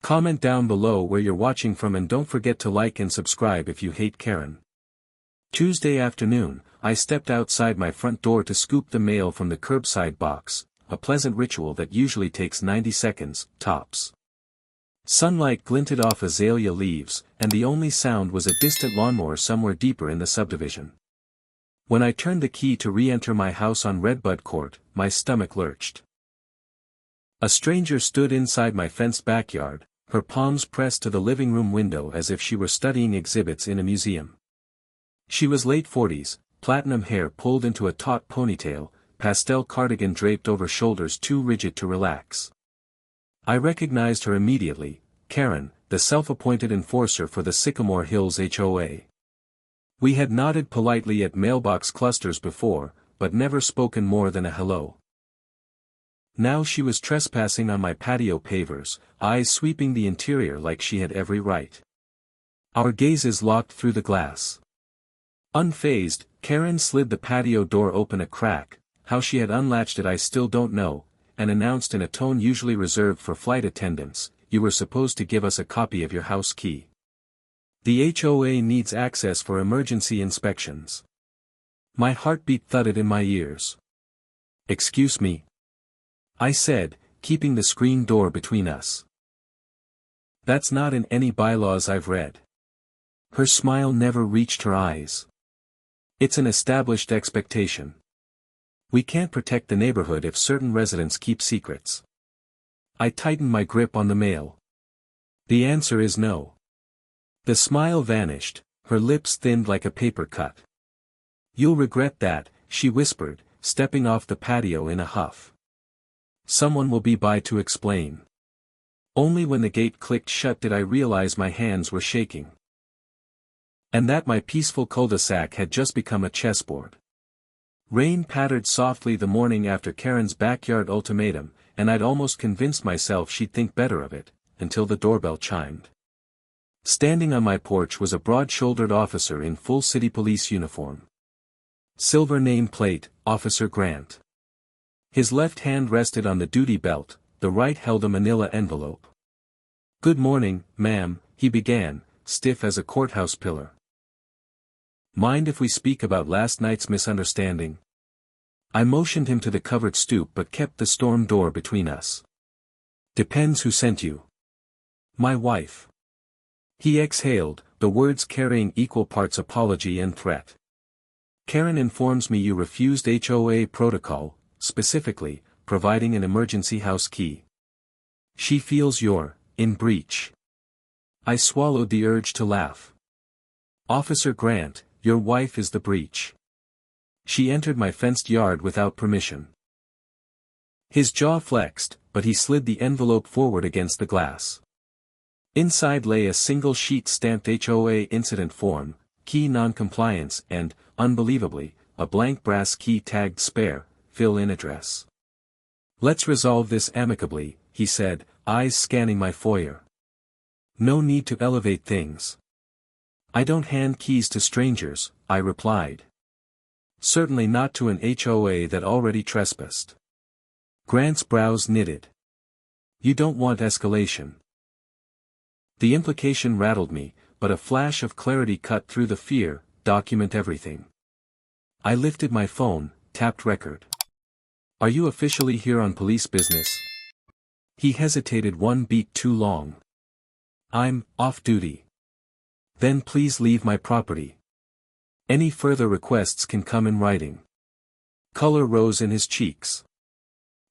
Comment down below where you're watching from and don't forget to like and subscribe if you hate Karen. Tuesday afternoon, I stepped outside my front door to scoop the mail from the curbside box, a pleasant ritual that usually takes 90 seconds, tops. Sunlight glinted off azalea leaves, and the only sound was a distant lawnmower somewhere deeper in the subdivision. When I turned the key to re-enter my house on Redbud Court, my stomach lurched. A stranger stood inside my fenced backyard, her palms pressed to the living room window as if she were studying exhibits in a museum. She was late 40s, platinum hair pulled into a taut ponytail, pastel cardigan draped over shoulders too rigid to relax. I recognized her immediately, Karen, the self-appointed enforcer for the Sycamore Hills HOA. We had nodded politely at mailbox clusters before, but never spoken more than a hello. Now she was trespassing on my patio pavers, eyes sweeping the interior like she had every right. Our gazes locked through the glass. Unfazed, Karen slid the patio door open a crack, how she had unlatched it I still don't know, and announced in a tone usually reserved for flight attendants, "You were supposed to give us a copy of your house key. The HOA needs access for emergency inspections." My heartbeat thudded in my ears. "Excuse me?" I said, keeping the screen door between us. "That's not in any bylaws I've read." Her smile never reached her eyes. "It's an established expectation. We can't protect the neighborhood if certain residents keep secrets." I tightened my grip on the mail. "The answer is no." The smile vanished, her lips thinned like a paper cut. "You'll regret that," she whispered, stepping off the patio in a huff. "Someone will be by to explain." Only when the gate clicked shut did I realize my hands were shaking. And that my peaceful cul-de-sac had just become a chessboard. Rain pattered softly the morning after Karen's backyard ultimatum, and I'd almost convinced myself she'd think better of it, until the doorbell chimed. Standing on my porch was a broad-shouldered officer in full city police uniform. Silver name plate, Officer Grant. His left hand rested on the duty belt, the right held a manila envelope. "Good morning, ma'am," he began, stiff as a courthouse pillar. "Mind if we speak about last night's misunderstanding?" I motioned him to the covered stoop but kept the storm door between us. "Depends who sent you." "My wife." He exhaled, the words carrying equal parts apology and threat. "Karen informs me you refused HOA protocol, specifically, providing an emergency house key. She feels you're in breach." I swallowed the urge to laugh. "Officer Grant, your wife is the breach. She entered my fenced yard without permission." His jaw flexed, but he slid the envelope forward against the glass. Inside lay a single sheet stamped HOA incident form, key non-compliance and, unbelievably, a blank brass key tagged spare, fill-in address. "Let's resolve this amicably," he said, eyes scanning my foyer. "No need to elevate things." "I don't hand keys to strangers," I replied. "Certainly not to an HOA that already trespassed." Grant's brows knitted. "You don't want escalation." The implication rattled me, but a flash of clarity cut through the fear. "Document everything." I lifted my phone, tapped record. "Are you officially here on police business?" He hesitated one beat too long. "I'm off duty." "Then please leave my property. Any further requests can come in writing." Color rose in his cheeks.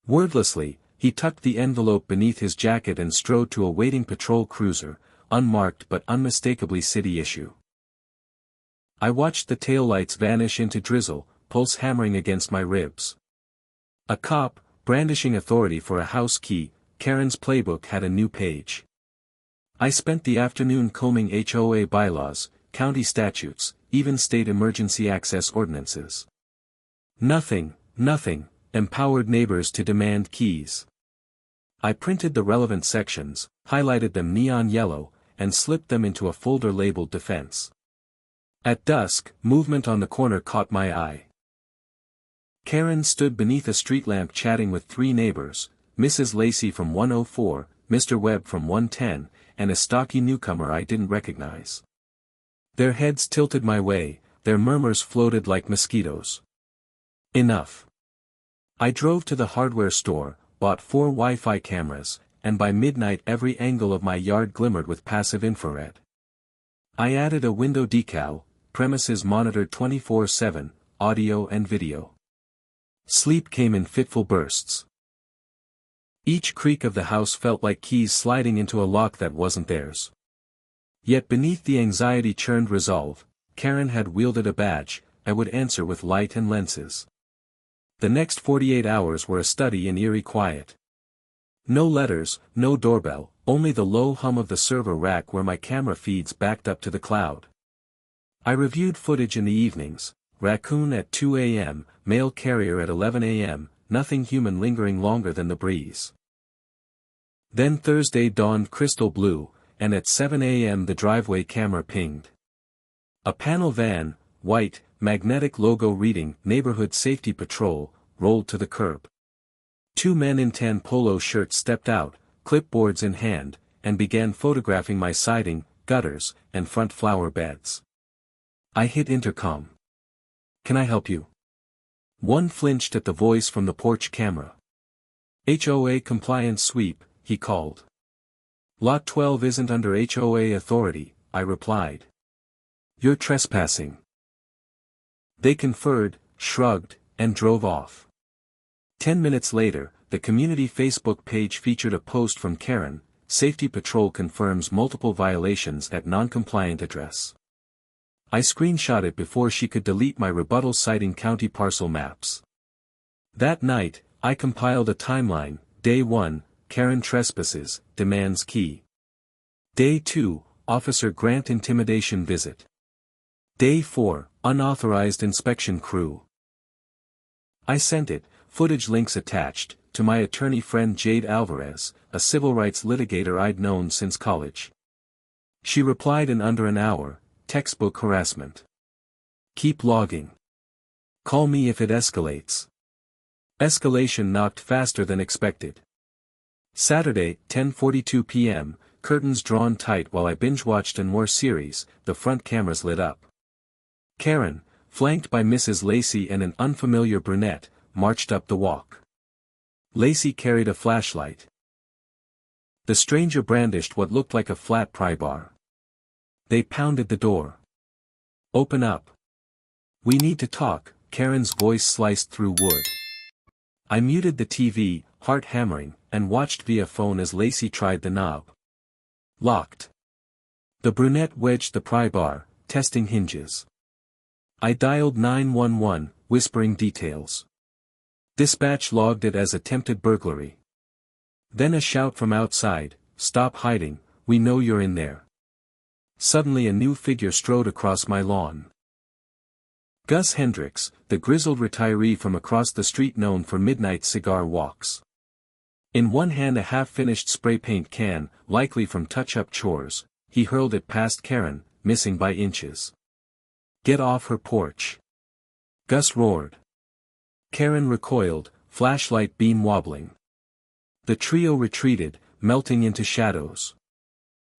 Wordlessly, he tucked the envelope beneath his jacket and strode to a waiting patrol cruiser, unmarked but unmistakably city issue. I watched the taillights vanish into drizzle, pulse hammering against my ribs. A cop, brandishing authority for a house key, Karen's playbook had a new page. I spent the afternoon combing HOA bylaws, county statutes, even state emergency access ordinances. Nothing, empowered neighbors to demand keys. I printed the relevant sections, highlighted them neon yellow, and slipped them into a folder labeled Defense. At dusk, movement on the corner caught my eye. Karen stood beneath a street lamp chatting with three neighbors, Mrs. Lacey from 104, Mr. Webb from 110, and a stocky newcomer I didn't recognize. Their heads tilted my way, their murmurs floated like mosquitoes. Enough. I drove to the hardware store, bought 4 Wi-Fi cameras, and by midnight every angle of my yard glimmered with passive infrared. I added a window decal, premises monitored 24/7, audio and video. Sleep came in fitful bursts. Each creak of the house felt like keys sliding into a lock that wasn't theirs. Yet beneath the anxiety-churned resolve, Karen had wielded a badge. I would answer with light and lenses. The next 48 hours were a study in eerie quiet. No letters, no doorbell, only the low hum of the server rack where my camera feeds backed up to the cloud. I reviewed footage in the evenings, raccoon at 2 a.m., mail carrier at 11 a.m., nothing human lingering longer than the breeze. Then Thursday dawned crystal blue, and at 7 a.m. the driveway camera pinged. A panel van, white, magnetic logo reading Neighborhood Safety Patrol, rolled to the curb. 2 men in tan polo shirts stepped out, clipboards in hand, and began photographing my siding, gutters, and front flower beds. I hit intercom. "Can I help you?" One flinched at the voice from the porch camera. "HOA compliance sweep," he called. "Lot 12 isn't under HOA authority," I replied. "You're trespassing." They conferred, shrugged, and drove off. 10 minutes later, the community Facebook page featured a post from Karen, Safety Patrol confirms multiple violations at non-compliant address. I screenshot it before she could delete my rebuttal citing county parcel maps. That night, I compiled a timeline. Day 1, Karen trespasses, demands key. Day 2, Officer Grant intimidation visit. Day 4, unauthorized inspection crew. I sent it, footage links attached, to my attorney friend Jade Alvarez, a civil rights litigator I'd known since college. She replied in under an hour, textbook harassment. Keep logging. Call me if it escalates. Escalation knocked faster than expected. Saturday, 10:42 p.m., curtains drawn tight while I binge-watched an more series, the front cameras lit up. Karen, flanked by Mrs. Lacey and an unfamiliar brunette, marched up the walk. Lacey carried a flashlight. The stranger brandished what looked like a flat pry bar. They pounded the door. "Open up. We need to talk," Karen's voice sliced through wood. I muted the TV, heart hammering, and watched via phone as Lacey tried the knob. Locked. The brunette wedged the pry bar, testing hinges. I dialed 911, whispering details. Dispatch logged it as attempted burglary. Then a shout from outside, "Stop hiding, we know you're in there." Suddenly a new figure strode across my lawn. Gus Hendricks, the grizzled retiree from across the street known for midnight cigar walks. In one hand a half-finished spray paint can, likely from touch-up chores, he hurled it past Karen, missing by inches. "Get off her porch!" Gus roared. Karen recoiled, flashlight beam wobbling. The trio retreated, melting into shadows.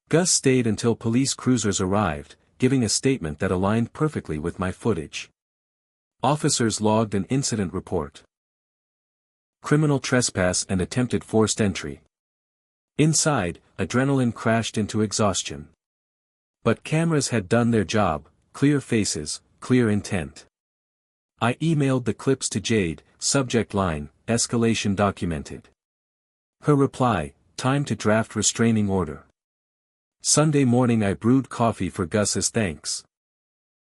Gus stayed until police cruisers arrived, giving a statement that aligned perfectly with my footage. Officers logged an incident report. Criminal trespass and attempted forced entry. Inside, adrenaline crashed into exhaustion. But cameras had done their job, clear faces, clear intent. I emailed the clips to Jade, subject line, escalation documented. Her reply, time to draft restraining order. Sunday morning I brewed coffee for Gus as thanks.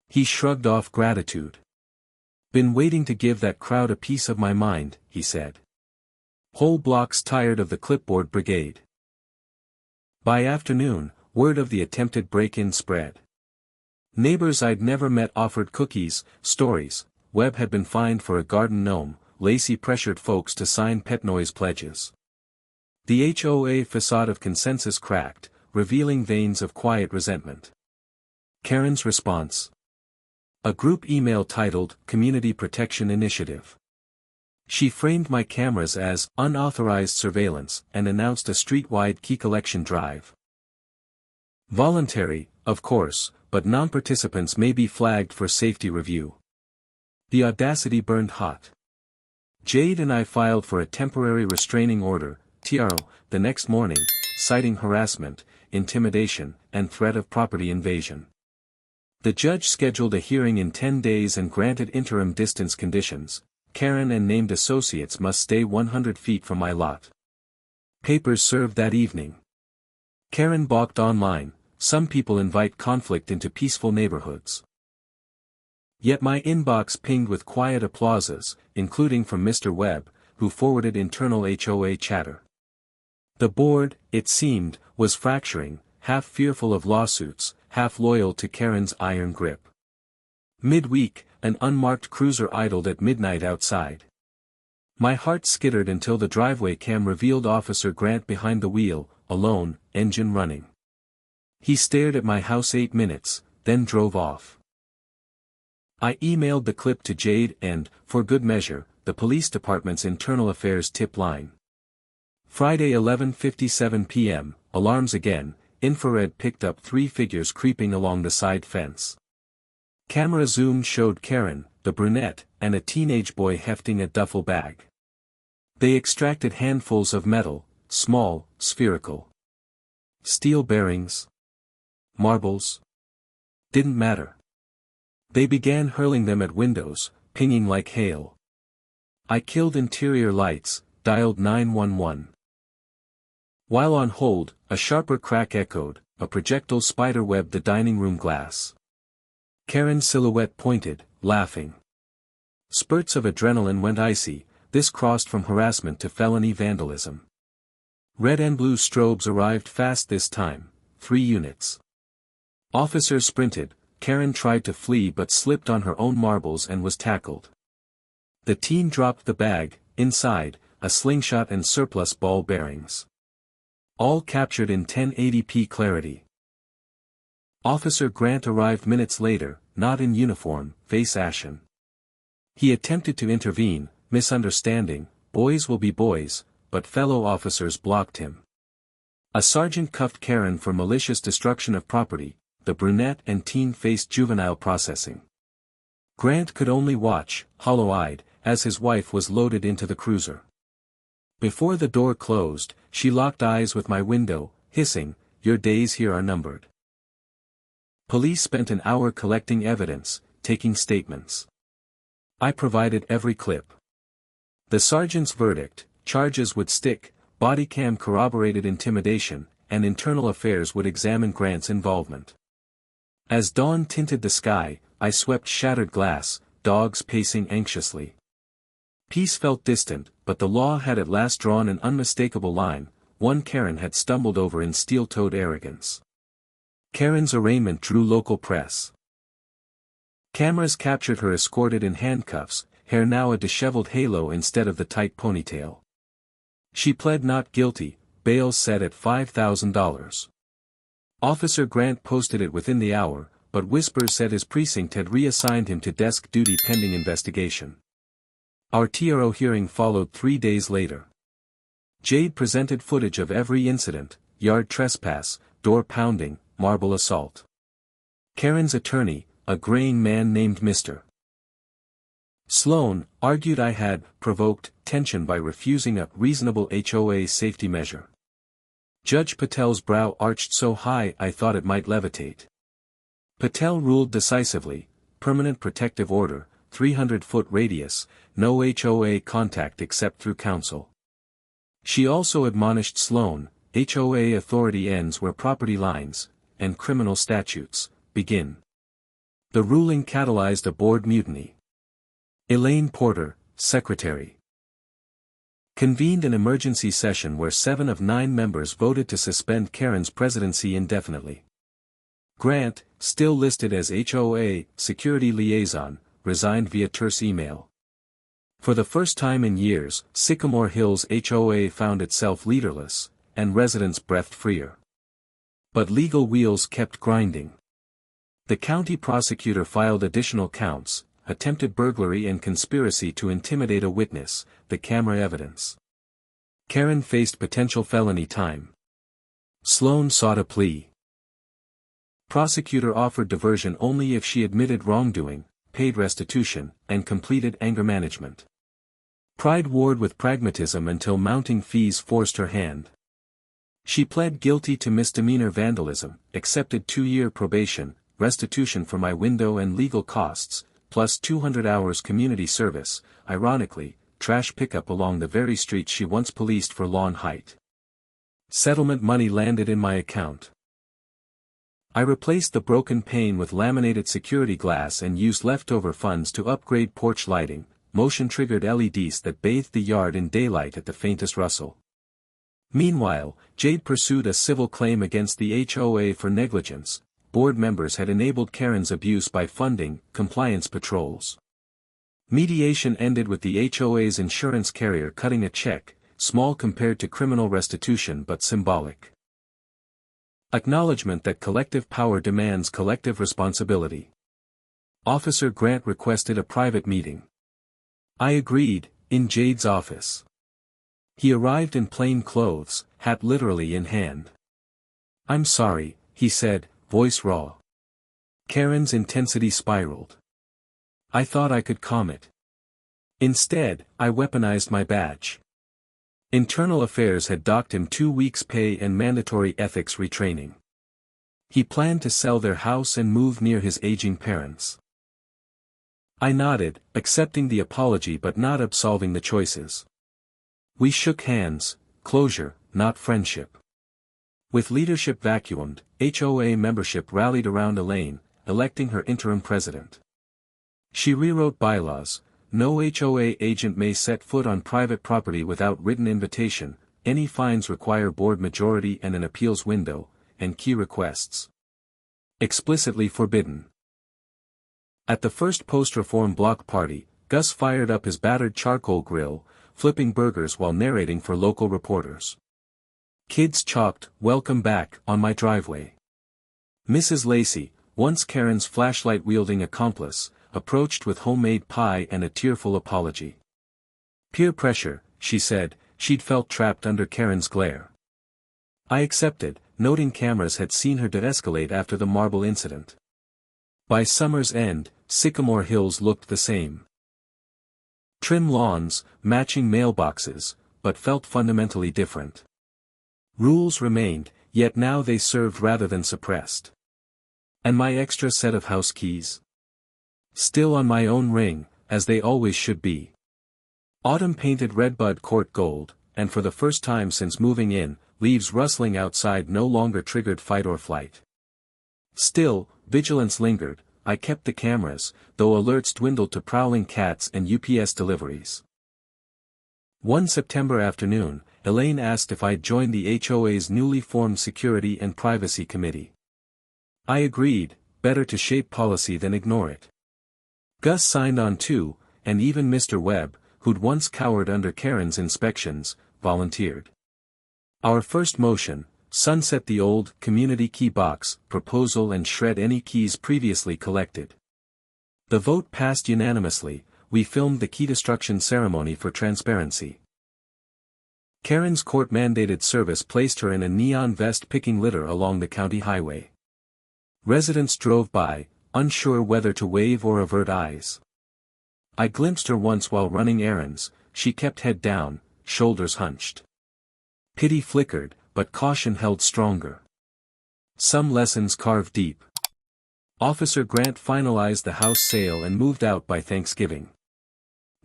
He shrugged off gratitude. "Been waiting to give that crowd a piece of my mind," he said. Whole blocks tired of the clipboard brigade. By afternoon, word of the attempted break-in spread. Neighbors I'd never met offered cookies, stories. Webb had been fined for a garden gnome. Lacey pressured folks to sign pet noise pledges. The HOA facade of consensus cracked, revealing veins of quiet resentment. Karen's response. A group email titled, Community Protection Initiative. She framed my cameras as unauthorized surveillance and announced a street-wide key collection drive. Voluntary, of course, but non-participants may be flagged for safety review. The audacity burned hot. Jade and I filed for a temporary restraining order, TRO, the next morning, citing harassment, intimidation, and threat of property invasion. The judge scheduled a hearing in 10 days and granted interim distance conditions. Karen and named associates must stay 100 feet from my lot. Papers served that evening. Karen balked online. Some people invite conflict into peaceful neighborhoods. Yet my inbox pinged with quiet applauses, including from Mr. Webb, who forwarded internal HOA chatter. The board, it seemed, was fracturing, half fearful of lawsuits, half loyal to Karen's iron grip. Midweek, an unmarked cruiser idled at midnight outside. My heart skittered until the driveway cam revealed Officer Grant behind the wheel, alone, engine running. He stared at my house 8 minutes, then drove off. I emailed the clip to Jade and, for good measure, the police department's internal affairs tip line. Friday 11:57 p.m., alarms again, infrared picked up 3 figures creeping along the side fence. Camera zoom showed Karen, the brunette, and a teenage boy hefting a duffel bag. They extracted handfuls of metal, small, spherical. Steel bearings. Marbles. Didn't matter. They began hurling them at windows, pinging like hail. I killed interior lights, dialed 911. While on hold, a sharper crack echoed, a projectile spiderwebbed the dining room glass. Karen's silhouette pointed, laughing. Spurts of adrenaline went icy. This crossed from harassment to felony vandalism. Red and blue strobes arrived fast this time, 3 units. Officers sprinted. Karen tried to flee but slipped on her own marbles and was tackled. The teen dropped the bag, inside, a slingshot and surplus ball bearings. All captured in 1080p clarity. Officer Grant arrived minutes later, not in uniform, face ashen. He attempted to intervene, misunderstanding, boys will be boys, but fellow officers blocked him. A sergeant cuffed Karen for malicious destruction of property. The brunette and teen faced juvenile processing. Grant could only watch, hollow-eyed, as his wife was loaded into the cruiser. Before the door closed, she locked eyes with my window, hissing, "Your days here are numbered." Police spent an hour collecting evidence, taking statements. I provided every clip. The sergeant's verdict, charges would stick, bodycam corroborated intimidation, and internal affairs would examine Grant's involvement. As dawn tinted the sky, I swept shattered glass, dogs pacing anxiously. Peace felt distant, but the law had at last drawn an unmistakable line. One Karen had stumbled over in steel-toed arrogance. Karen's arraignment drew local press. Cameras captured her escorted in handcuffs, hair now a disheveled halo instead of the tight ponytail. She pled not guilty, bail set at $5,000. Officer Grant posted it within the hour, but whispers said his precinct had reassigned him to desk duty pending investigation. Our TRO hearing followed 3 days later. Jade presented footage of every incident: yard trespass, door pounding, marble assault. Karen's attorney, a graying man named Mr. Sloan, argued I had provoked tension by refusing a reasonable HOA safety measure. Judge Patel's brow arched so high I thought it might levitate. Patel ruled decisively: permanent protective order, 300-foot radius, no HOA contact except through counsel. She also admonished Sloan: HOA authority ends where property lines, and criminal statutes, begin. The ruling catalyzed a board mutiny. Elaine Porter, secretary, convened an emergency session where 7 of 9 members voted to suspend Karen's presidency indefinitely. Grant, still listed as HOA security liaison, resigned via terse email. For the first time in years, Sycamore Hills HOA found itself leaderless, and residents breathed freer. But legal wheels kept grinding. The county prosecutor filed additional counts: attempted burglary and conspiracy to intimidate a witness, the camera evidence. Karen faced potential felony time. Sloan sought a plea. Prosecutor offered diversion only if she admitted wrongdoing, paid restitution, and completed anger management. Pride warred with pragmatism until mounting fees forced her hand. She pled guilty to misdemeanor vandalism, accepted 2-year probation, restitution for my window and legal costs, plus 200 hours community service, ironically, trash pickup along the very street she once policed for lawn height. Settlement money landed in my account. I replaced the broken pane with laminated security glass and used leftover funds to upgrade porch lighting, motion-triggered LEDs that bathed the yard in daylight at the faintest rustle. Meanwhile, Jade pursued a civil claim against the HOA for negligence. Board members had enabled Karen's abuse by funding compliance patrols. Mediation ended with the HOA's insurance carrier cutting a check, small compared to criminal restitution but symbolic. Acknowledgement that collective power demands collective responsibility. Officer Grant requested a private meeting. I agreed, in Jade's office. He arrived in plain clothes, hat literally in hand. I'm sorry, he said, voice raw. Karen's intensity spiraled. I thought I could calm it. Instead, I weaponized my badge. Internal Affairs had docked him 2 weeks' pay and mandatory ethics retraining. He planned to sell their house and move near his aging parents. I nodded, accepting the apology but not absolving the choices. We shook hands, closure, not friendship. With leadership vacuumed, HOA membership rallied around Elaine, electing her interim president. She rewrote bylaws. No HOA agent may set foot on private property without written invitation, any fines require board majority and an appeals window, and key requests. Explicitly forbidden. At the first post-reform block party, Gus fired up his battered charcoal grill, flipping burgers while narrating for local reporters. Kids chalked, "Welcome back," on my driveway. Mrs. Lacey, once Karen's flashlight-wielding accomplice, approached with homemade pie and a tearful apology. Peer pressure, she said, she'd felt trapped under Karen's glare. I accepted, noting cameras had seen her de-escalate after the marble incident. By summer's end, Sycamore Hills looked the same. Trim lawns, matching mailboxes, but felt fundamentally different. Rules remained, yet now they served rather than suppressed. And my extra set of house keys? Still on my own ring, as they always should be. Autumn painted Redbud Court gold, and for the first time since moving in, leaves rustling outside no longer triggered fight or flight. Still, vigilance lingered. I kept the cameras, though alerts dwindled to prowling cats and UPS deliveries. One September afternoon, Elaine asked if I'd join the HOA's newly formed Security and Privacy Committee. I agreed, better to shape policy than ignore it. Gus signed on too, and even Mr. Webb, who'd once cowered under Karen's inspections, volunteered. Our first motion, sunset the old community key box proposal and shred any keys previously collected. The vote passed unanimously. We filmed the key destruction ceremony for transparency. Karen's court-mandated service placed her in a neon vest picking litter along the county highway. Residents drove by, unsure whether to wave or avert eyes. I glimpsed her once while running errands. She kept head down, shoulders hunched. Pity flickered, but caution held stronger. Some lessons carved deep. Officer Grant finalized the house sale and moved out by Thanksgiving.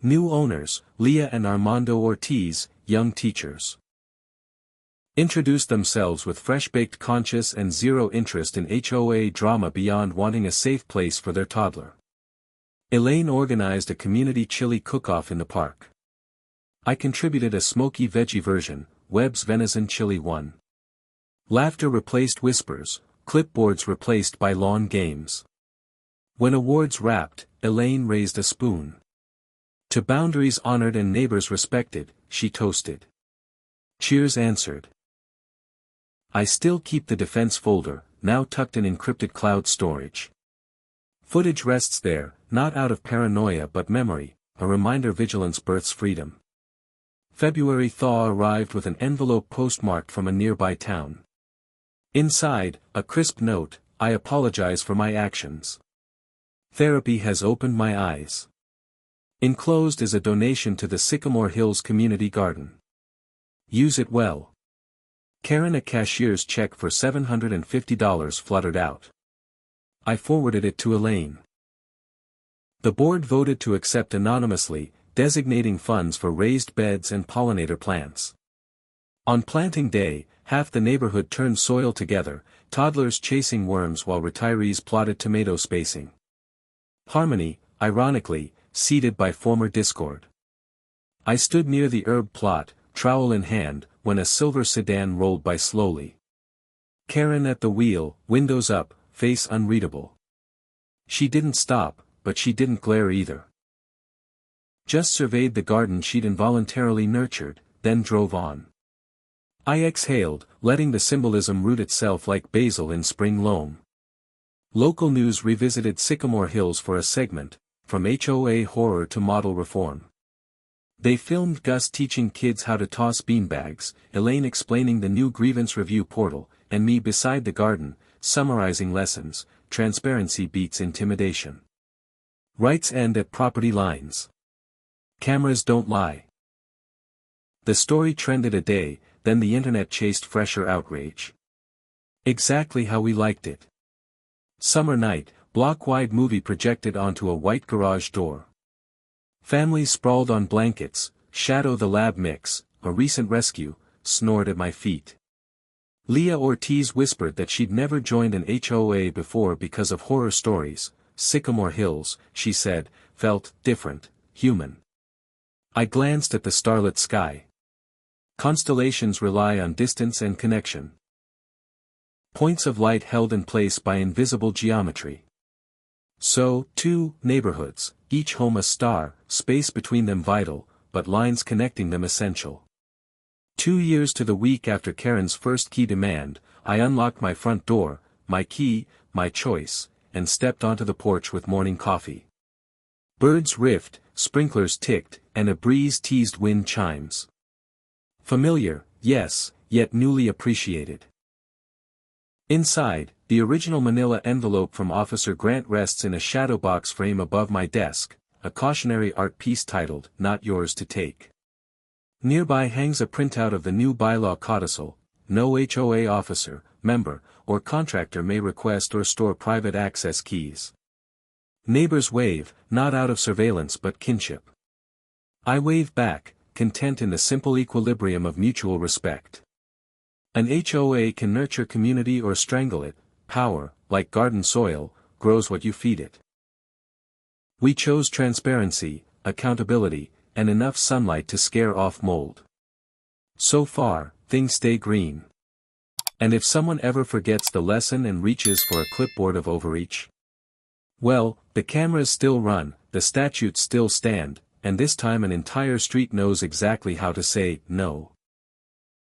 New owners, Leah and Armando Ortiz, young teachers, introduced themselves with fresh-baked conscience and zero interest in HOA drama beyond wanting a safe place for their toddler. Elaine organized a community chili cook-off in the park. I contributed a smoky veggie version, Webb's Venison Chili 1. Laughter replaced whispers, clipboards replaced by lawn games. When awards wrapped, Elaine raised a spoon. To boundaries honored and neighbors respected, she toasted. Cheers answered. I still keep the defense folder, now tucked in encrypted cloud storage. Footage rests there, not out of paranoia but memory, a reminder vigilance births freedom. February thaw arrived with an envelope postmarked from a nearby town. Inside, a crisp note: I apologize for my actions. Therapy has opened my eyes. Enclosed is a donation to the Sycamore Hills Community Garden. Use it well. Karen. A cashier's check for $750 fluttered out. I forwarded it to Elaine. The board voted to accept anonymously, designating funds for raised beds and pollinator plants. On planting day, half the neighborhood turned soil together, toddlers chasing worms while retirees plotted tomato spacing. Harmony, ironically, seeded by former discord. I stood near the herb plot, trowel in hand, when a silver sedan rolled by slowly. Karen at the wheel, windows up, face unreadable. She didn't stop, but she didn't glare either. Just surveyed the garden she'd involuntarily nurtured, then drove on. I exhaled, letting the symbolism root itself like basil in spring loam. Local news revisited Sycamore Hills for a segment, from HOA horror to model reform. They filmed Gus teaching kids how to toss beanbags, Elaine explaining the new grievance review portal, and me beside the garden, summarizing lessons. Transparency beats intimidation. Rights end at property lines. Cameras don't lie. The story trended a day, then the internet chased fresher outrage. Exactly how we liked it. Summer night, block-wide movie projected onto a white garage door. Families sprawled on blankets, Shadow the Lab mix, a recent rescue, snored at my feet. Leah Ortiz whispered that she'd never joined an HOA before because of horror stories. Sycamore Hills, she said, felt different, human. I glanced at the starlit sky. Constellations rely on distance and connection. Points of light held in place by invisible geometry. So, too, neighborhoods, each home a star, space between them vital, but lines connecting them essential. 2 years to the week after Karen's first key demand, I unlocked my front door, my key, my choice, and stepped onto the porch with morning coffee. Birds riffed, sprinklers ticked, and a breeze teased wind chimes. Familiar, yes, yet newly appreciated. Inside, the original manila envelope from Officer Grant rests in a shadow box frame above my desk, a cautionary art piece titled, Not Yours to Take. Nearby hangs a printout of the new bylaw codicil: no HOA officer, member, or contractor may request or store private access keys. Neighbors wave, not out of surveillance but kinship. I wave back, content in the simple equilibrium of mutual respect. An HOA can nurture community or strangle it. Power, like garden soil, grows what you feed it. We chose transparency, accountability, and enough sunlight to scare off mold. So far, things stay green. And if someone ever forgets the lesson and reaches for a clipboard of overreach, well, the cameras still run, the statutes still stand, and this time an entire street knows exactly how to say no.